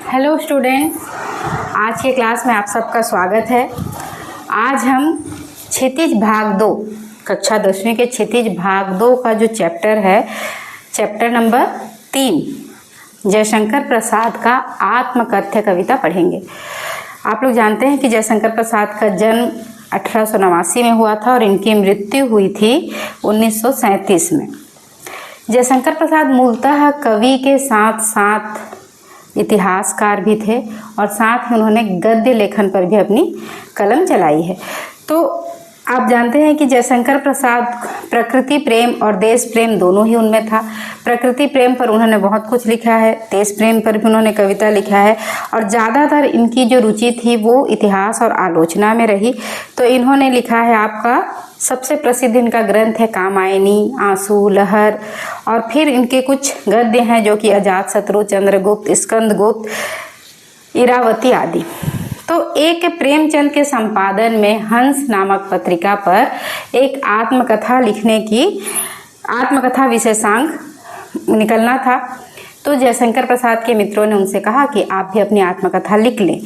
Hello student, आज के class में आप सबका स्वागत है। आज हम क्षितिज भाग 2 कक्षा 10वीं के क्षितिज भाग 2 का जो चैप्टर है, चैप्टर नंबर 3 जयशंकर प्रसाद का आत्मकथ्य कविता पढ़ेंगे। आप लोग जानते हैं कि जयशंकर प्रसाद का जन्म 1889 में हुआ था और इनकी मृत्यु हुई थी 1937 में। जयशंकर प्रसाद मूलतः कवि के साथ साथ इतिहासकार भी थे और साथ ही उन्होंने गद्य लेखन पर भी अपनी कलम चलाई है। तो आप जानते हैं कि जयशंकर प्रसाद प्रकृति प्रेम और देश प्रेम दोनों ही उनमें था। प्रकृति प्रेम पर उन्होंने बहुत कुछ लिखा है, देश प्रेम पर भी उन्होंने कविता लिखा है और ज़्यादातर इनकी जो रुचि थी वो इतिहास और आलोचना में रही। तो इन्होंने लिखा है, आपका सबसे प्रसिद्ध इनका ग्रंथ है कामायनी, आंसू, लहर, और फिर इनके कुछ गद्य हैं जो कि अजातशत्रु, चंद्रगुप्त, स्कंदगुप्त, इरावती आदि। तो एक प्रेमचंद के संपादन में हंस नामक पत्रिका पर एक आत्मकथा विशेषांक निकलना था। तो जयशंकर प्रसाद के मित्रों ने उनसे कहा कि आप भी अपनी आत्मकथा लिख लें।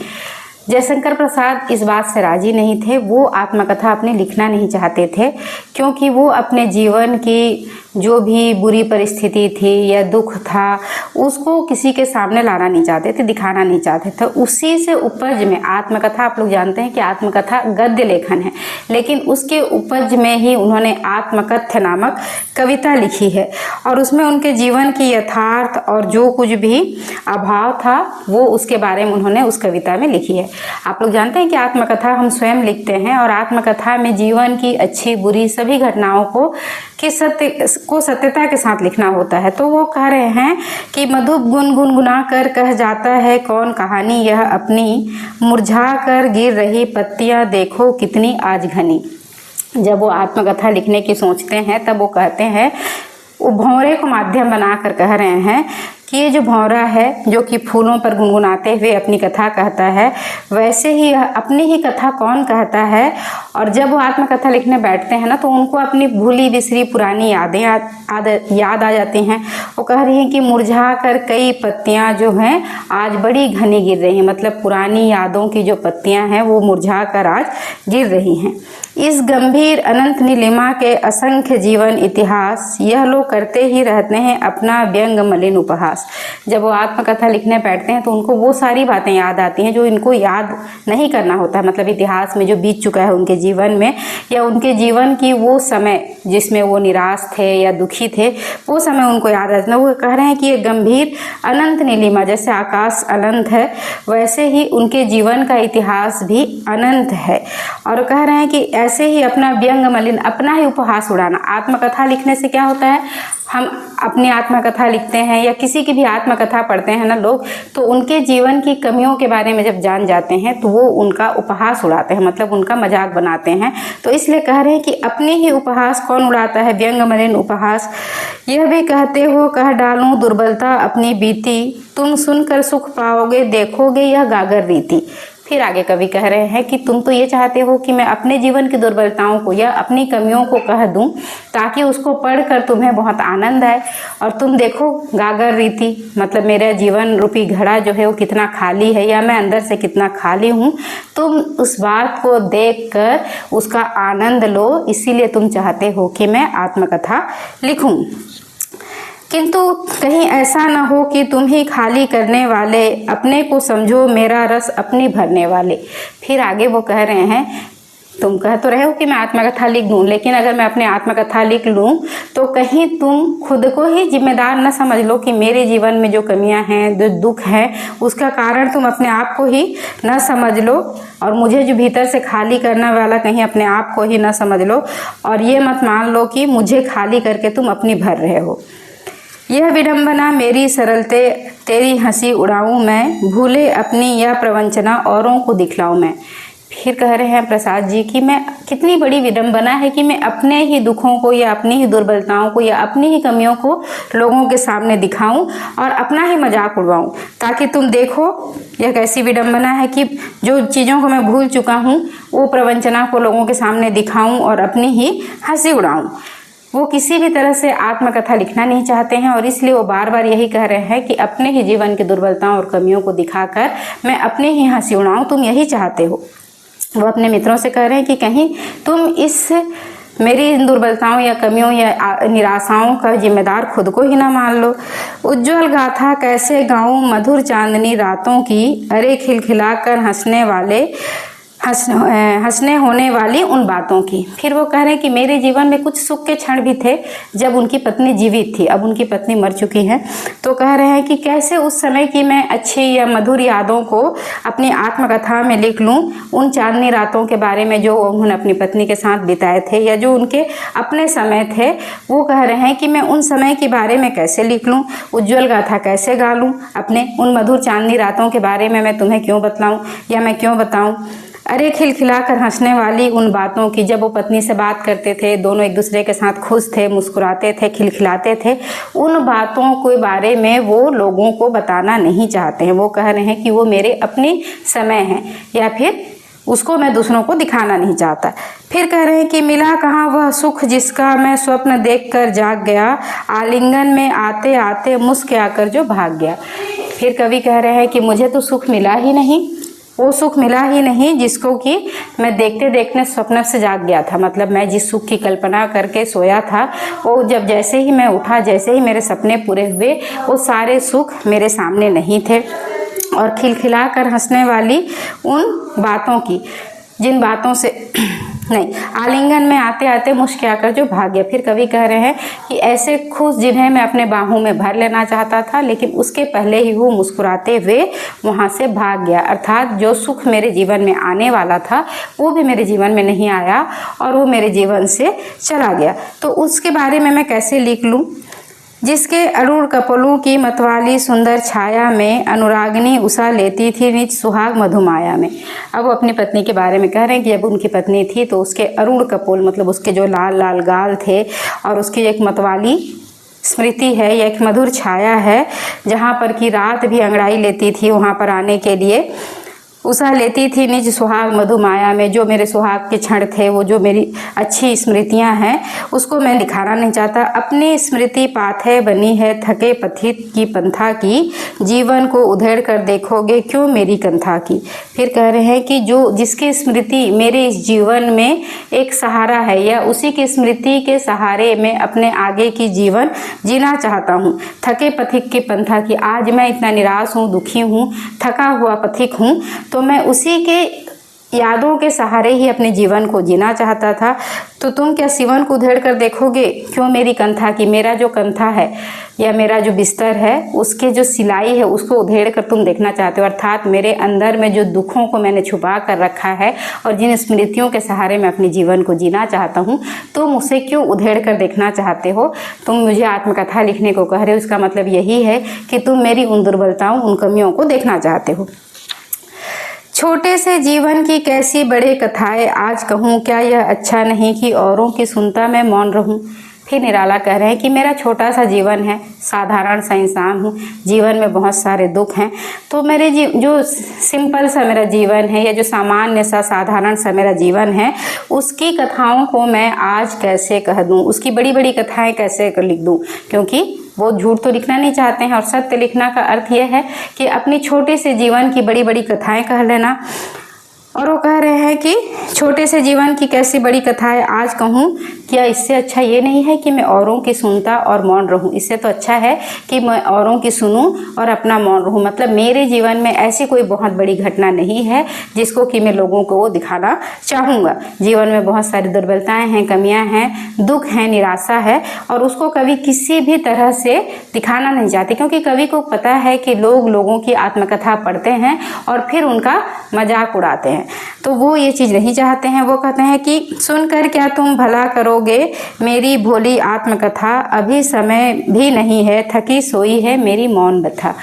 जयशंकर प्रसाद इस बात से राजी नहीं थे। वो आत्मकथा अपने लिखना नहीं चाहते थे क्योंकि वो अपने जीवन की जो भी बुरी परिस्थिति थी या दुख था उसको किसी के सामने लाना नहीं चाहते थे, दिखाना नहीं चाहते थे। उसी से उपज में आत्मकथा, आप लोग जानते हैं कि आत्मकथा गद्य लेखन है, लेकिन उसके उपज में ही उन्होंने आत्मकथ्य नामक कविता लिखी है और उसमें उनके जीवन की यथार्थ और जो कुछ भी अभाव था वो उसके बारे में उन्होंने उस कविता में लिखी है। आप लोग जानते हैं कि आत्मकथा हम स्वयं लिखते हैं और आत्मकथा में जीवन की अच्छी बुरी सभी घटनाओं को सत्यता के साथ लिखना होता है। तो वो कह रहे हैं कि मधुप गुनगुना कर कह जाता है कौन कहानी यह अपनी, मुरझा कर गिर रही पत्तियां देखो कितनी आज घनी। जब वो आत्मकथा लिखने की सोचते हैं तब वो कहते हैं, वो भंवरे को माध्यम बनाकर कह रहे हैं कि ये जो भंवरा है जो कि फूलों पर गुनगुनाते हुए अपनी कथा कहता है, वैसे ही अपनी ही कथा कौन कहता है। और जब वो आत्मकथा लिखने बैठते हैं ना तो उनको अपनी भूली बिसरी पुरानी यादें याद आ जाती हैं। वो कह रही हैं कि मुरझा कर कई पत्तियां जो हैं आज बड़ी घनी गिर रही हैं, मतलब पुरानी यादों की जो पत्तियां हैं वो मुरझा कर आज गिर रही हैं। इस गंभीर अनंत नीलिमा के असंख्य जीवन इतिहास यह लोग करते ही रहते हैं अपना व्यंग मलिन उपहास। जब वो आत्मकथा लिखने बैठते हैं तो उनको वो सारी बातें याद आती हैं जो इनको याद नहीं करना होता है, मतलब इतिहास में जो बीत चुका है उनके जीवन में या उनके जीवन की वो समय जिसमें वो निराश थे या दुखी थे, वो समय उनको याद आता है। वो कह रहे हैं कि ये गंभीर अनंत नीलिमा, जैसे आकाश अनंत है वैसे ही उनके जीवन का इतिहास भी अनंत है। और कह रहे हैं कि ऐसे ही अपना व्यंग मलिन, अपना ही उपहास उड़ाना। आत्मकथा लिखने से क्या होता है, हम अपनी आत्मकथा लिखते हैं या किसी की भी आत्मकथा पढ़ते हैं ना लोग, तो उनके जीवन की कमियों के बारे में जब जान जाते हैं तो वो उनका उपहास उड़ाते हैं, मतलब उनका मजाक बनाते हैं। तो इसलिए कह रहे हैं कि अपनी ही उपहास कौन उड़ाता है, व्यंग मलिन उपहास। यह भी कहते हो कह डालूं दुर्बलता अपनी बीती, तुम सुनकर सुख पाओगे देखोगे यह गागर रीति। फिर आगे कवि कह रहे हैं कि तुम तो ये चाहते हो कि मैं अपने जीवन की दुर्बलताओं को या अपनी कमियों को कह दूं ताकि उसको पढ़कर तुम्हें बहुत आनंद आए, और तुम देखो गागर रीति, मतलब मेरा जीवन रूपी घड़ा जो है वो कितना खाली है या मैं अंदर से कितना खाली हूँ। तुम उस बात को देखकर उसका आनंद लो, इसीलिए तुम चाहते हो कि मैं आत्मकथा लिखूं। किंतु कहीं ऐसा न हो कि तुम ही खाली करने वाले, अपने को समझो मेरा रस अपनी भरने वाले। फिर आगे वो कह रहे हैं, तुम कह तो रहे हो कि मैं आत्मकथा लिख दूं, लेकिन अगर मैं अपनी आत्मकथा लिख लूं तो कहीं तुम खुद को ही जिम्मेदार न समझ लो कि मेरे जीवन में जो कमियां हैं, जो दुख हैं, उसका कारण तुम अपने आप को ही न समझ लो और मुझे जो भीतर से खाली करने वाला कहीं अपने आप को ही न समझ लो, और ये मत मान लो कि मुझे खाली करके तुम अपनी भर रहे हो। यह विडंबना मेरी सरलते तेरी हंसी उड़ाऊं मैं, भूले अपनी यह प्रवंचना औरों को दिखलाऊं मैं। फिर कह रहे हैं प्रसाद जी कि मैं कितनी बड़ी विडंबना है कि मैं अपने ही दुखों को या अपनी ही दुर्बलताओं को या अपनी ही कमियों को लोगों के सामने दिखाऊं और अपना ही मजाक उड़वाऊं, ताकि तुम देखो यह कैसी विडंबना है कि जो चीज़ों को मैं भूल चुका हूं वो प्रवंचना को लोगों के सामने दिखाऊं और अपनी ही हंसी उड़ाऊं। वो किसी भी तरह से आत्मकथा लिखना नहीं चाहते हैं और इसलिए वो बार बार यही कह रहे हैं कि अपने ही जीवन की दुर्बलताओं और कमियों को दिखाकर मैं अपने ही हंसी उड़ाऊं, तुम यही चाहते हो। वो अपने मित्रों से कह रहे हैं कि कहीं तुम इस मेरी इन दुर्बलताओं या कमियों या निराशाओं का जिम्मेदार खुद को ही ना मान लो। उज्ज्वल गाथा कैसे गाऊं मधुर चांदनी रातों की, अरे खिलखिलाकर हंसने होने वाली उन बातों की। फिर वो कह रहे हैं कि मेरे जीवन में कुछ सुख के क्षण भी थे जब उनकी पत्नी जीवित थी, अब उनकी पत्नी मर चुकी है। तो कह रहे हैं कि कैसे उस समय की मैं अच्छी या मधुर यादों को अपनी आत्मकथा में लिख लूं, उन चांदनी रातों के बारे में जो उन्होंने अपनी पत्नी के साथ बिताए थे या जो उनके अपने समय थे। वो कह रहे हैं कि मैं उन समय के बारे में कैसे लिख लूं, उज्ज्वल गाथा कैसे गा लूं, अपने उन मधुर चांदनी रातों के बारे में मैं तुम्हें क्यों बतलाऊं या मैं क्यों बताऊं। अरे खिलखिलाकर हंसने वाली उन बातों की, जब वो पत्नी से बात करते थे, दोनों एक दूसरे के साथ खुश थे, मुस्कुराते थे, खिलखिलाते थे, उन बातों के बारे में वो लोगों को बताना नहीं चाहते हैं। वो कह रहे हैं कि वो मेरे अपनी समय हैं या फिर उसको मैं दूसरों को दिखाना नहीं चाहता। फिर कह रहे हैं कि मिला कहाँ वह सुख जिसका मैं स्वप्न देखकर जाग गया, आलिंगन में आते आते मुस्क आकर जो भाग गया। फिर कवि कह रहे हैं कि मुझे तो सुख मिला ही नहीं, वो सुख मिला ही नहीं जिसको कि मैं देखते देखते स्वप्न से जाग गया था। मतलब मैं जिस सुख की कल्पना करके सोया था, वो जब जैसे ही मैं उठा, जैसे ही मेरे सपने पूरे हुए, वो सारे सुख मेरे सामने नहीं थे। और खिलखिला कर हंसने वाली उन बातों की, जिन बातों से नहीं, आलिंगन में आते आते मुस्कुरा कर जो भाग गया। फिर कवि कह रहे हैं कि ऐसे खुश जिन्हें मैं अपने बाहों में भर लेना चाहता था, लेकिन उसके पहले ही वो मुस्कुराते हुए वहाँ से भाग गया। अर्थात जो सुख मेरे जीवन में आने वाला था वो भी मेरे जीवन में नहीं आया और वो मेरे जीवन से चला गया। तो उसके बारे में मैं कैसे लिख लूँ। जिसके अरुण कपलों की मतवाली सुंदर छाया में अनुरागिनी उषा लेती थी निज सुहाग मधुमाया में। अब वो अपनी पत्नी के बारे में कह रहे हैं कि जब उनकी पत्नी थी तो उसके अरुण कपोल, मतलब उसके जो लाल लाल गाल थे और उसकी एक मतवाली स्मृति है या एक मधुर छाया है, जहाँ पर कि रात भी अंगड़ाई लेती थी वहाँ पर आने के लिए। उषा लेती थी निज सुहाग मधुमाया में, जो मेरे सुहाग के क्षण थे, वो जो मेरी अच्छी स्मृतियां हैं, उसको मैं दिखाना नहीं चाहता। अपनी स्मृति पाथे बनी है थके पथित की पंथा की, जीवन को उधेड़ कर देखोगे क्यों मेरी कंथा की। फिर कह रहे हैं कि जो जिसकी स्मृति मेरे इस जीवन में एक सहारा है या उसी की स्मृति के सहारे में अपने आगे की जीवन जीना चाहता हूँ। थके पथिक की पंथा की, आज मैं इतना निराश हूँ, दुखी हूँ, थका हुआ पथिक हूँ, तो मैं उसी के यादों के सहारे ही अपने जीवन को जीना चाहता था। तो तुम क्या जीवन को उधेड़ कर देखोगे क्यों मेरी कंथा की। मेरा जो कंथा है या मेरा जो बिस्तर है, उसके जो सिलाई है, उसको उधेड़ कर तुम देखना चाहते हो। अर्थात मेरे अंदर में जो दुखों को मैंने छुपा कर रखा है और जिन स्मृतियों के सहारे मैं अपने जीवन को जीना चाहता हूँ, तुम उसे क्यों उधेड़ कर देखना चाहते हो। तुम मुझे आत्मकथा लिखने को कह रहे हो, इसका मतलब यही है कि तुम मेरी उन दुर्बलताओं, उन कमियों को देखना चाहते हो। छोटे से जीवन की कैसी बड़े कथाएं आज कहूँ, क्या यह अच्छा नहीं कि औरों की सुनता मैं मौन रहूँ। फिर निराला कह रहे हैं कि मेरा छोटा सा जीवन है, साधारण सा इंसान हूँ, जीवन में बहुत सारे दुख हैं, तो मेरे जो सिंपल सा मेरा जीवन है या जो सामान्य सा साधारण सा मेरा जीवन है, उसकी कथाओं को मैं आज कैसे कह दूँ, उसकी बड़ी बड़ी कथाएं कैसे लिख दूँ। क्योंकि वो झूठ तो लिखना नहीं चाहते हैं और सत्य लिखना का अर्थ यह है कि अपनी छोटे से जीवन की बड़ी बड़ी कथाएं कह लेना। और वो कह रहे हैं कि छोटे से जीवन की कैसी बड़ी कथाएं आज कहूँ, क्या इससे अच्छा ये नहीं है कि मैं औरों की सुनता और मौन रहूँ। इससे तो अच्छा है कि मैं औरों की सुनूं और अपना मौन रहूँ। मतलब मेरे जीवन में ऐसी कोई बहुत बड़ी घटना नहीं है जिसको कि मैं लोगों को वो दिखाना चाहूँगा। जीवन में बहुत सारी दुर्बलताएं हैं, कमियां हैं, दुख है, निराशा है, और उसको कवि किसी भी तरह से दिखाना नहीं चाहते, क्योंकि कवि को पता है कि लोग लोगों की आत्मकथा पढ़ते हैं और फिर उनका मजाक उड़ाते हैं, तो वो ये चीज़ नहीं चाहते हैं। वो कहते हैं कि सुनकर क्या तुम भला करोगे मेरी भोली आत्मकथा, अभी समय भी नहीं है थकी सोई है मेरी मौन बथा।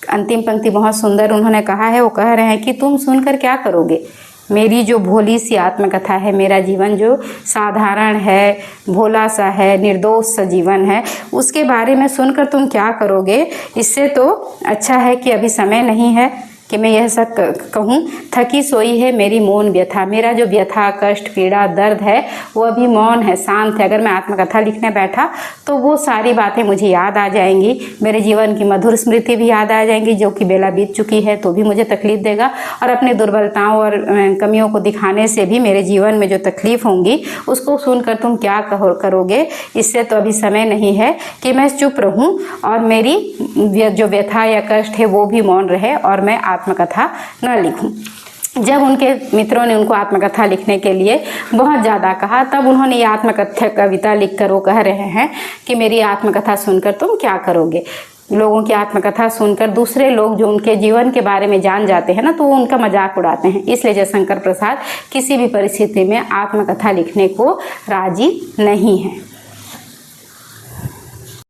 अंतिम पंक्ति बहुत सुंदर उन्होंने कहा है। वो कह रहे हैं कि तुम सुनकर क्या करोगे, मेरी जो भोली सी आत्मकथा है, मेरा जीवन जो साधारण है, भोला सा है, निर्दोष सा जीवन है, उसके बारे में सुनकर तुम क्या करोगे। इससे तो अच्छा है कि अभी समय नहीं है, कि मैं यह सब कहूँ, थकी सोई है मेरी मौन व्यथा। मेरा जो व्यथा, कष्ट, पीड़ा, दर्द है वो अभी मौन है, शांत है। अगर मैं आत्मकथा लिखने बैठा तो वो सारी बातें मुझे याद आ जाएंगी, मेरे जीवन की मधुर स्मृति भी याद आ जाएंगी, जो कि बेला बीत चुकी है तो भी मुझे तकलीफ देगा, और अपनी दुर्बलताओं और कमियों को दिखाने से भी मेरे जीवन में जो तकलीफ होंगी उसको सुनकर तुम क्या करोगे। इससे तो अभी समय नहीं है कि मैं चुप रहूं और मेरी जो व्यथा या कष्ट है वो भी मौन रहे और मैं आत्मकथा न लिखूं। जब उनके मित्रों ने उनको आत्मकथा लिखने के लिए बहुत ज़्यादा कहा, तब उन्होंने ये आत्मकथा कविता लिखकर वो कह रहे हैं कि मेरी आत्मकथा सुनकर तुम क्या करोगे। लोगों की आत्मकथा सुनकर दूसरे लोग जो उनके जीवन के बारे में जान जाते हैं ना, तो वो उनका मजाक उड़ाते हैं। इसलिए जयशंकर प्रसाद किसी भी परिस्थिति में आत्मकथा लिखने को राजी नहीं है।